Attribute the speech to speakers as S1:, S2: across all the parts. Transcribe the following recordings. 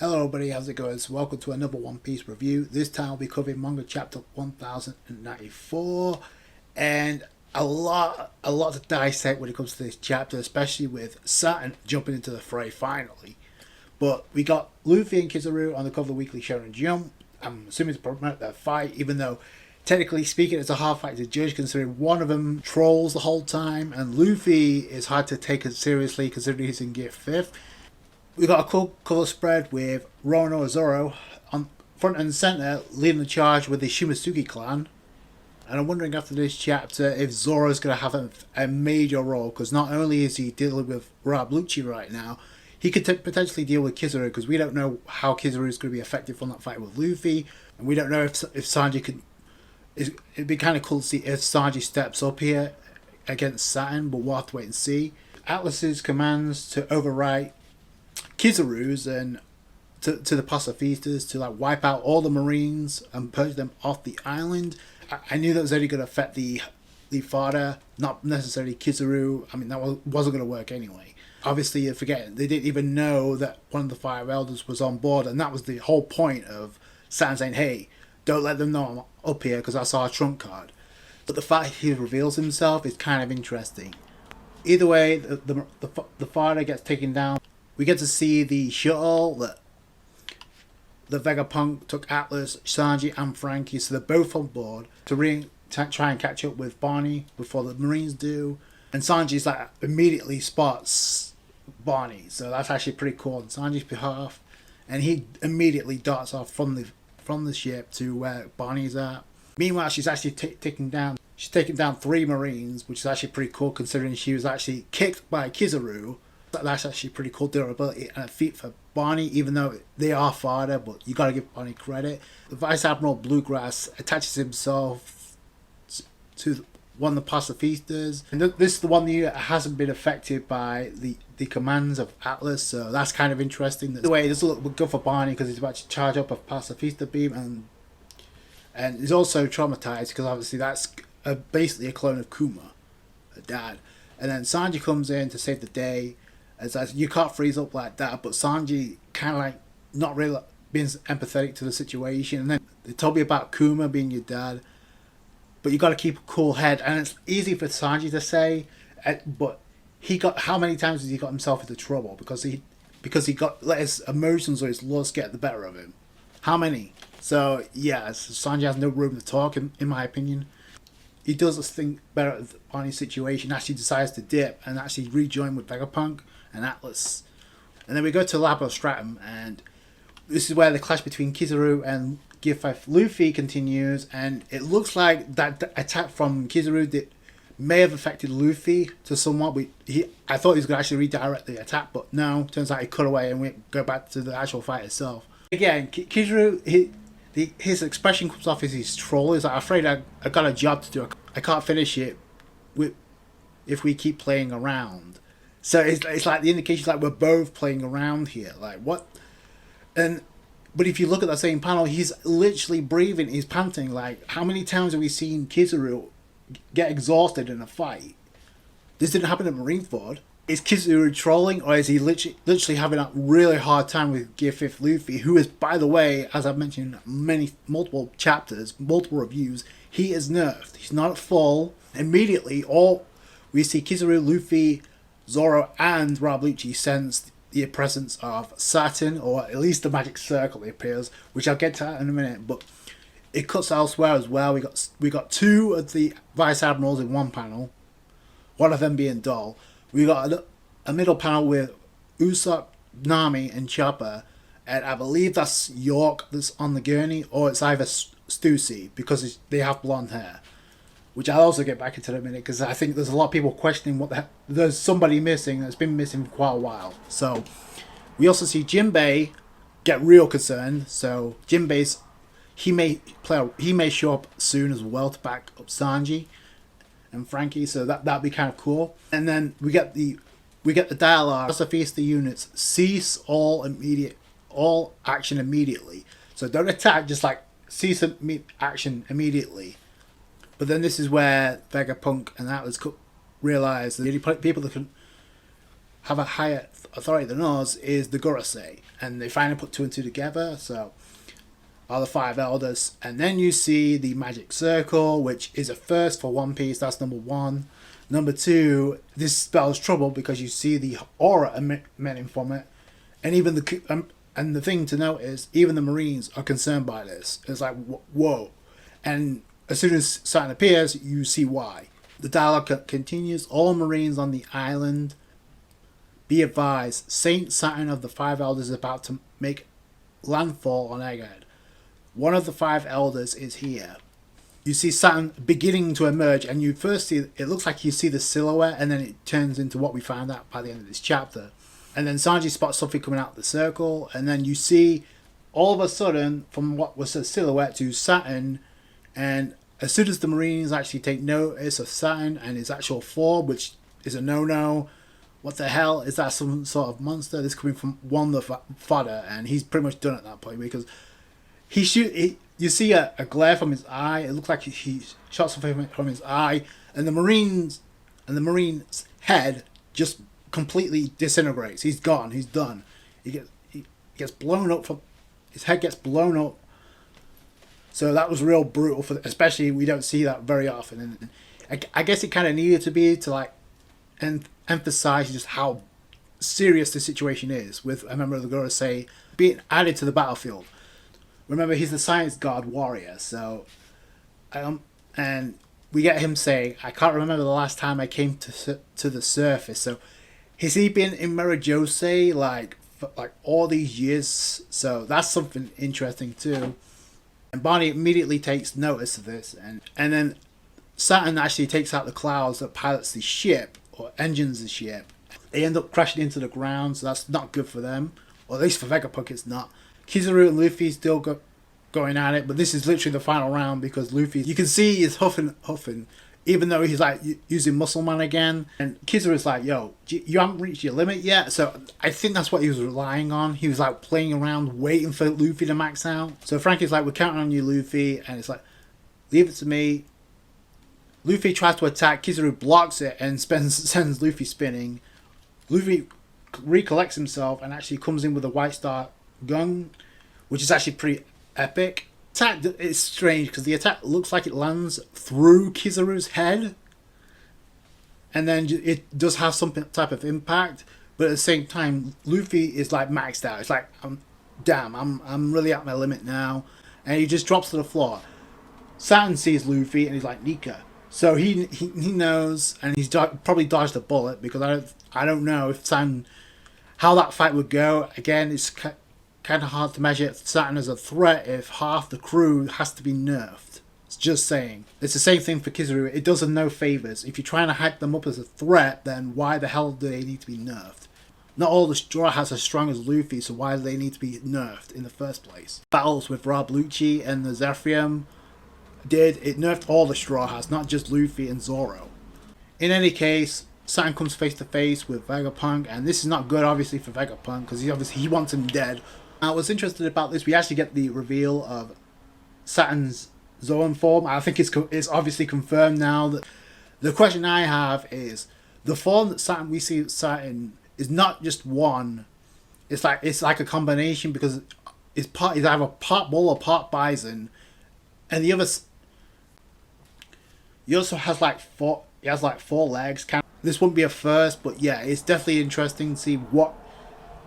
S1: Hello everybody, how's it going? So welcome to another One Piece review. This time I'll be covering manga chapter 1094, and a lot to dissect when it comes to this chapter, especially with Saturn jumping into the fray finally. But we got Luffy and Kizaru on the cover of the Weekly Shonen Jump. I'm assuming to promote that fight, even though technically speaking it's a hard fight to judge considering one of them trolls the whole time and Luffy is hard to take it seriously considering he's in gear 5th. We got a cool colour spread with Rono Zoro on front and centre, leading the charge with the Shimotsuki clan. And I'm wondering after this chapter if Zoro's going to have a major role, because not only is he dealing with Rob Lucci right now, he could potentially deal with Kizaru, because we don't know how Kizaru is going to be affected from that fight with Luffy, and we don't know if Sanji could. It'd be kind of cool to see if Sanji steps up here against Saturn, but we'll have to wait and see. Atlas's commands to overwrite Kizaru's and to the pacifistas to like wipe out all the Marines and purge them off the island. I knew that was only going to affect the father, not necessarily Kizaru. I mean, that wasn't going to work anyway. Obviously, you're forgetting they didn't even know that one of the five elders was on board, and that was the whole point of Saturn saying, "Hey, don't let them know I'm up here because I saw a trump card." But the fact he reveals himself is kind of interesting. Either way, the father gets taken down. We get to see the shuttle that the Vegapunk took Atlas, Sanji and Frankie, so they're both on board to try and catch up with Bonney before the Marines do. And Sanji's like immediately spots Bonney, so that's actually pretty cool on Sanji's behalf. And he immediately darts off from the ship to where Bonney's at. Meanwhile, she's actually taken down 3 Marines, which is actually pretty cool considering she was actually kicked by Kizaru. That's actually pretty cool durability and a feat for Bonney, even though they are fodder, but you gotta give Bonney credit. The Vice Admiral Bluegrass attaches himself to one of the pacifistas, and this is the one that hasn't been affected by the commands of Atlas, so that's kind of interesting. The way this look good for Bonney because he's about to charge up a pacifista beam, and he's also traumatized because obviously that's basically a clone of Kuma, her dad. And then Sanji comes in to save the day. It's like, you can't freeze up like that, but Sanji kind of like not really being empathetic to the situation. And then they told me about Kuma being your dad, but you got to keep a cool head. And it's easy for Sanji to say, but how many times has he got himself into trouble because he let his emotions or his lust get the better of him? How many? So yeah, Sanji has no room to talk in my opinion. He does think better of Bonnie's situation, actually decides to dip and actually rejoin with Vegapunk and Atlas. And then we go to Labo Stratum, and this is where the clash between Kizaru and Gear 5 Luffy continues, and it looks like that attack from Kizaru may have affected Luffy to somewhat. I thought he was going to actually redirect the attack, but no, turns out he cut away and we go back to the actual fight itself. Again, Kizaru, his expression comes off as he's troll. He's like, I'm afraid I got a job to do. I can't finish it if we keep playing around. So it's like the indication like we're both playing around here. Like what? But if you look at that same panel, he's literally breathing. He's panting. Like how many times have we seen Kizaru get exhausted in a fight? This didn't happen at Marineford. Is Kizaru trolling, or is he literally having a really hard time with Gear 5th Luffy, who is, by the way, as I've mentioned in multiple chapters, multiple reviews, he is nerfed. He's not at full. Immediately, we see Kizaru, Luffy, Zoro, and Rob Lucci sense the presence of Saturn, or at least the magic circle appears, which I'll get to that in a minute, but it cuts elsewhere as well. We got 2 of the Vice Admirals in one panel, one of them being Doll. We got a middle panel with Usopp, Nami, and Chopper, and I believe that's York that's on the gurney, or it's either Stussy because they have blonde hair, which I'll also get back into in a minute because I think there's a lot of people questioning there's somebody missing that's been missing for quite a while. So we also see Jinbei get real concerned. So Jinbei's he may show up soon as well to back up Sanji and Frankie, so that'd be kind of cool. And then we get the dialogue. Pacifista units cease all action immediately. So don't attack, just like cease action immediately. But then this is where Vegapunk and Atlas realize that the only people that can have a higher authority than us is the Gorosei, and they finally put two and two together. So are the five elders, and then you see the magic circle, which is a first for One Piece. That's number one. Number two, this spells trouble because you see the aura emitting from it, and even and the thing to note is even the Marines are concerned by this. It's like whoa, and as soon as Saturn appears, you see why. The dialogue continues. All Marines on the island, be advised, Saint Saturn of the Five Elders is about to make landfall on Egghead. One of the five elders is here. You see Saturn beginning to emerge, and you first see, it looks like you see the silhouette, and then it turns into what we found out by the end of this chapter. And then Sanji spots something coming out of the circle, and then you see all of a sudden, from what was a silhouette to Saturn, and as soon as the Marines actually take notice of Saturn and his actual form, which is a no-no, what the hell, is that some sort of monster? This coming from one of the fodder, and he's pretty much done at that point, because you see a glare from his eye. It looks like he shot something from his eye, and the Marine's head just completely disintegrates. He's gone. He's done. He gets blown up. His head gets blown up. So that was real brutal especially we don't see that very often. And I guess it kind of needed to be to like emphasize just how serious the situation is with a member of the Gorosei being added to the battlefield. Remember, he's the Science God warrior, so and we get him saying, "I can't remember the last time I came to the surface." So has he been in Marajose like all these years? So that's something interesting too. And Bonney immediately takes notice of this, and then Saturn actually takes out the clouds that pilots the ship or engines the ship. They end up crashing into the ground, so that's not good for them, or at least for Vegapunk it's not. Kizaru and Luffy still going at it, but this is literally the final round because Luffy, you can see he's huffing, even though he's like using Muscle Man again. And Kizaru's like, yo, you haven't reached your limit yet. So I think that's what he was relying on. He was like playing around, waiting for Luffy to max out. So Frankie's like, we're counting on you, Luffy. And it's like, leave it to me. Luffy tries to attack, Kizaru blocks it and sends Luffy spinning. Luffy recollects himself and actually comes in with a White Star gun, which is actually pretty epic. Attack is strange because the attack looks like it lands through Kizaru's head, and then it does have some type of impact, but at the same time Luffy is like maxed out. It's like I'm really at my limit now, and he just drops to the floor. Saturn sees Luffy and he's like, Nika. So he knows, and he's probably dodged a bullet because I don't know if Saturn, how that fight would go. Again, it's kind of hard to measure Saturn as a threat if half the crew has to be nerfed. It's just saying. It's the same thing for Kizaru. It does them no favors. If you're trying to hype them up as a threat, then why the hell do they need to be nerfed? Not all the Straw Hats are as strong as Luffy, so why do they need to be nerfed in the first place? Battles with Rob Lucci and the Zephyrium it nerfed all the Straw Hats, not just Luffy and Zoro. In any case, Saturn comes face to face with Vegapunk, and this is not good obviously for Vegapunk because he wants him dead. Now, what's interesting about this, we actually get the reveal of Saturn's Zoan form. I think it's obviously confirmed now. That the question I have is, the form that we see Saturn is not just one. It's like a combination because it's either part bull or part bison, and the other. He also has like four. He has like 4 legs. This wouldn't be a first, but yeah, it's definitely interesting to see what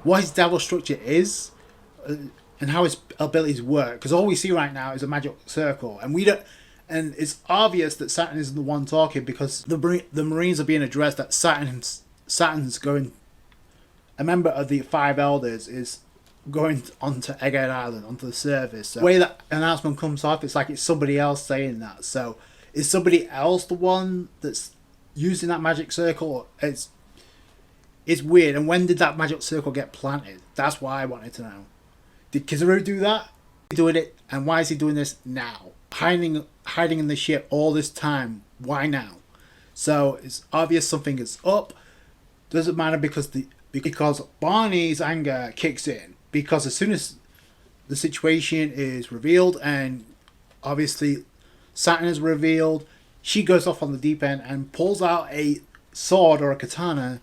S1: his devil structure is. And how his abilities work, because all we see right now is a magic circle, and we don't. And it's obvious that Saturn isn't the one talking because the Marines are being addressed that Saturn's going. A member of the 5 elders is going onto Egghead Island, onto the surface. So the way that announcement comes off, it's like it's somebody else saying that. So is somebody else the one that's using that magic circle? It's weird. And when did that magic circle get planted? That's what I wanted to know. Did Kizaru do that? Doing it, and why is he doing this now? Hiding in the ship all this time. Why now? So it's obvious something is up. Doesn't matter because Bonney's anger kicks in, because as soon as the situation is revealed and obviously Saturn is revealed, she goes off on the deep end and pulls out a sword or a katana,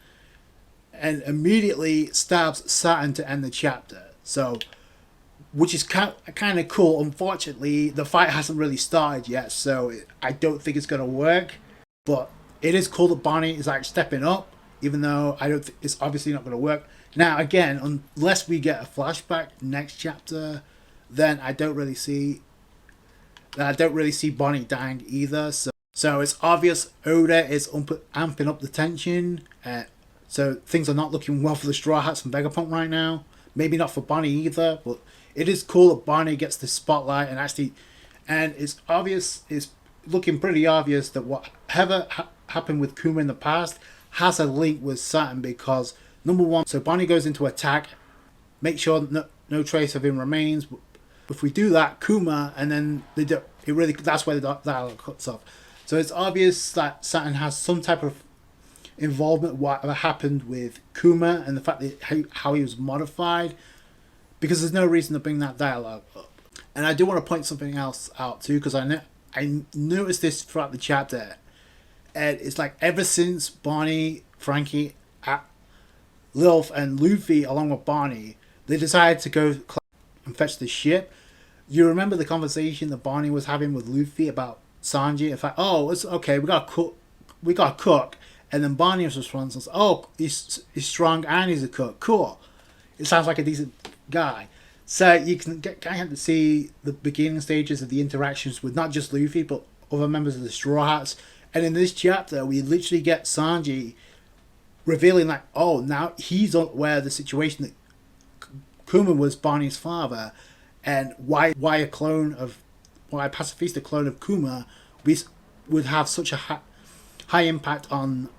S1: and immediately stabs Saturn to end the chapter. So, which is kind of cool. Unfortunately, the fight hasn't really started yet, so I don't think it's going to work. But it is cool that Bonney is like stepping up, even though I don't think it's obviously not going to work. Now, again, unless we get a flashback next chapter, then I don't really see Bonney dying either. So it's obvious Oda is amping up the tension. So things are not looking well for the Straw Hats and Vegapunk right now. Maybe not for Bonney either, but it is cool that Bonney gets the spotlight and it's obvious. It's looking pretty obvious that whatever happened with Kuma in the past has a link with Saturn, because number one, so Bonney goes into attack, make sure no trace of him remains. If we do that, Kuma, and then that's where the dialogue cuts off. So it's obvious that Saturn has some type of involvement with what happened with Kuma and the fact that how he was modified, because there's no reason to bring that dialogue up. And I do want to point something else out too, because I noticed this throughout the chapter, and it's like ever since Bonney, Frankie, Lilf, and Luffy, along with Bonney, they decided to go and fetch the ship. You remember the conversation that Bonney was having with Luffy about Sanji? In fact, oh, it's okay, we got to cook. And then Bonney's response was, oh, he's strong and he's a cook. Cool. It sounds like a decent guy. So you can kind of see the beginning stages of the interactions with not just Luffy, but other members of the Straw Hats. And in this chapter, we literally get Sanji revealing like, oh, now he's aware of the situation that Kuma was Bonney's father, and why a pacifista clone of Kuma would have such a high impact on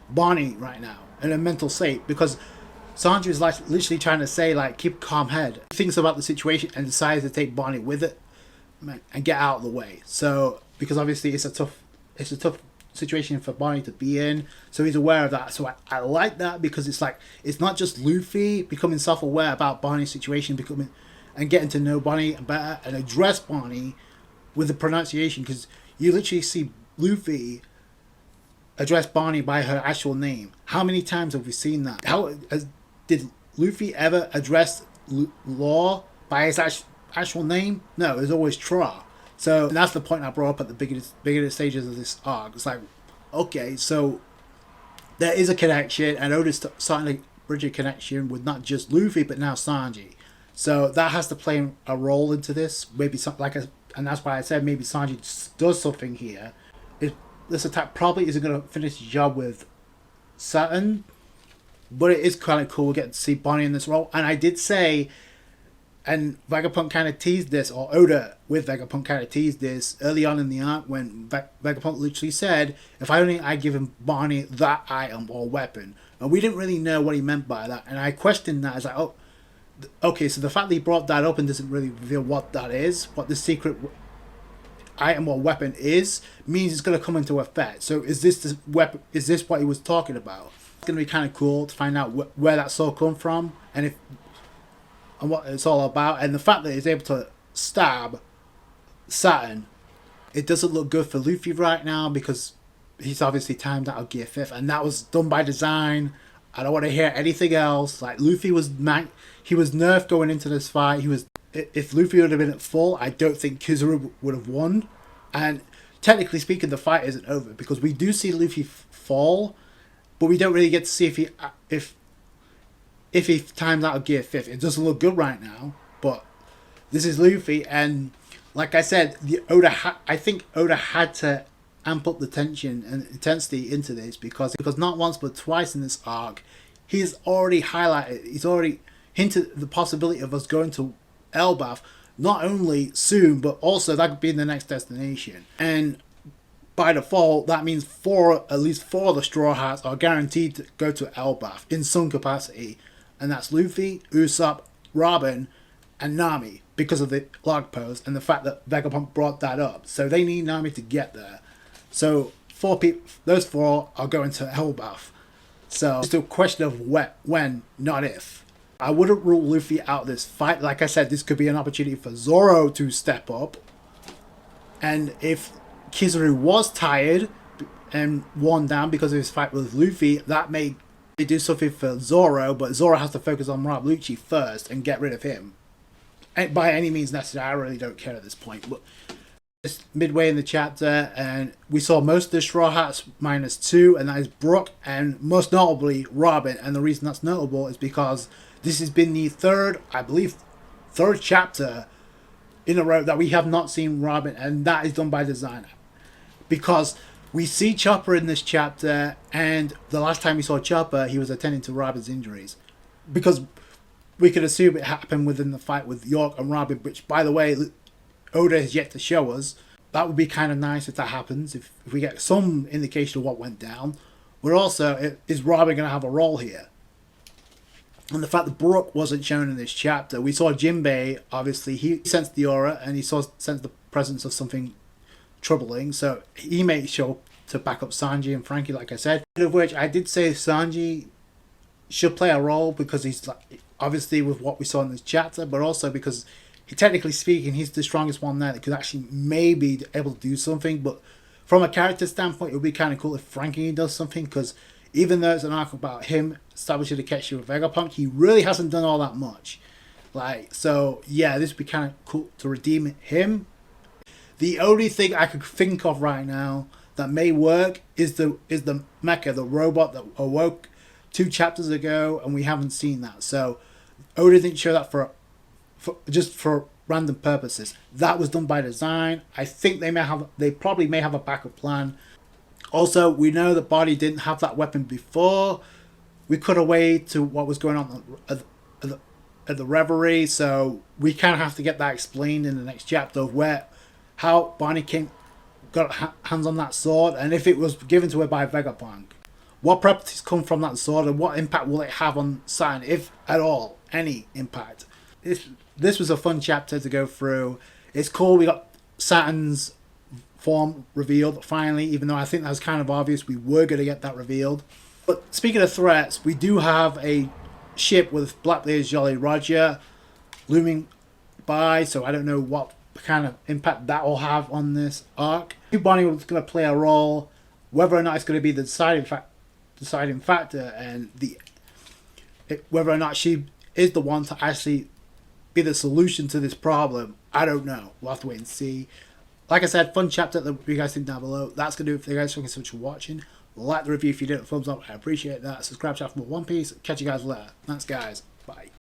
S1: Bonney right now in a mental state, because Sanji is like literally trying to say like, keep a calm head, thinks about the situation and decides to take Bonney with it and get out of the way. So because obviously it's a tough situation for Bonney to be in, so he's aware of that. So I like that, because it's like, it's not just Luffy becoming self-aware about Bonney's situation, and getting to know Bonney better and address Bonney with the pronunciation, because you literally see Luffy address Bonney by her actual name. How many times have we seen that? Did Luffy ever address Law by his actual name? No, it was always Tra. So that's the point I brought up at the beginning stages of this arc. It's like, okay, so there is a connection, and Oda's starting to bridge a connection with not just Luffy, but now Sanji. So that has to play a role into this. Maybe and that's why I said maybe Sanji does something here. This attack probably isn't going to finish the job with Saturn, but it is kind of cool getting to see Bonney in this role. And I did say, and Vegapunk kind of teased this, or Oda with Vegapunk kind of teased this early on in the arc, when Vegapunk literally said, if I give him Bonney that item or weapon. And we didn't really know what he meant by that. And I questioned that. It's like, oh, okay, so the fact that he brought that up and doesn't really reveal what that is, what the secret item or weapon is, means it's going to come into effect. So is this weapon? Is this what he was talking about? It's going to be kind of cool to find out where that's all come from, and what it's all about. And the fact that he's able to stab Saturn, it doesn't look good for Luffy right now, because he's obviously timed out of Gear 5th, and that was done by design. I don't want to hear anything else. Like, Luffy was nerfed going into this fight. If Luffy would have been at full, I don't think Kizaru would have won. And technically speaking, the fight isn't over, because we do see Luffy fall, but we don't really get to see if he times out of Gear 5th. It doesn't look good right now, but this is Luffy, and like I said, I think Oda had to amp up the tension and intensity into this, because not once but twice in this arc, he's already hinted the possibility of us going to Elbaf, not only soon, but also that could be the next destination. And by default, that means at least four of the Straw Hats are guaranteed to go to Elbaf in some capacity. And that's Luffy, Usopp, Robin, and Nami, because of the log post and the fact that Vegapunk brought that up. So they need Nami to get there. So those four are going to Elbaf. So it's a question of when, not if. I wouldn't rule Luffy out this fight. Like I said, this could be an opportunity for Zoro to step up. And if Kizaru was tired and worn down because of his fight with Luffy, that may They do something for Zoro, but Zoro has to focus on Rob Lucci first and get rid of him. And by any means necessary, I really don't care at this point. But it's midway in the chapter, and we saw most of the Straw Hats -2, and that is Brooke, and most notably Robin. And the reason that's notable is because this has been the third chapter in a row that we have not seen Robin, and that is done by designer. Because we see Chopper in this chapter, and the last time we saw Chopper, he was attending to Robin's injuries. Because we could assume it happened within the fight with York and Robin, which, by the way, Oda has yet to show us. That would be kind of nice if that happens, if we get some indication of what went down. But also, is Robin going to have a role here? And the fact that Brooke wasn't shown in this chapter, we saw Jinbei, obviously, he sensed the aura, and he sensed the presence of something troubling, so he may show up to back up Sanji and Frankie, like I said. Of which, I did say Sanji should play a role, because he's, like, obviously, with what we saw in this chapter, but also because, technically speaking, he's the strongest one there that could actually maybe able to do something. But from a character standpoint, it would be kind of cool if Frankie does something, because even though it's an arc about him establishing the connection with Vegapunk, he really hasn't done all that much. Like, so yeah, this would be kind of cool to redeem him. The only thing I could think of right now that may work is the Mecha, the robot that awoke 2 chapters ago, and we haven't seen that. So Oda didn't show that for just for random purposes. That was done by design. I think they probably may have a backup plan. Also, we know that Bonney didn't have that weapon before. We cut away to what was going on at the Reverie, so we kind of have to get that explained in the next chapter of how Bonney got hands on that sword, and if it was given to her by Vegapunk. What properties come from that sword, and what impact will it have on Saturn, if at all, any impact? This was a fun chapter to go through. It's cool, we got Saturn's form revealed finally, even though I think that was kind of obvious we were going to get that revealed. But speaking of threats, we do have a ship with Blackbeard's Jolly Roger looming by, so I don't know what kind of impact that will have on this arc. Bonney was going to play a role, whether or not it's going to be the deciding factor, and whether or not she is the one to actually be the solution to this problem, I don't know. We'll have to wait and see. Like I said, fun chapter that you guys think down below. That's going to do it for you guys. Thank you so much for watching. Like the review if you did. Thumbs up. I appreciate that. Subscribe to for more One Piece. Catch you guys later. Thanks, guys. Bye.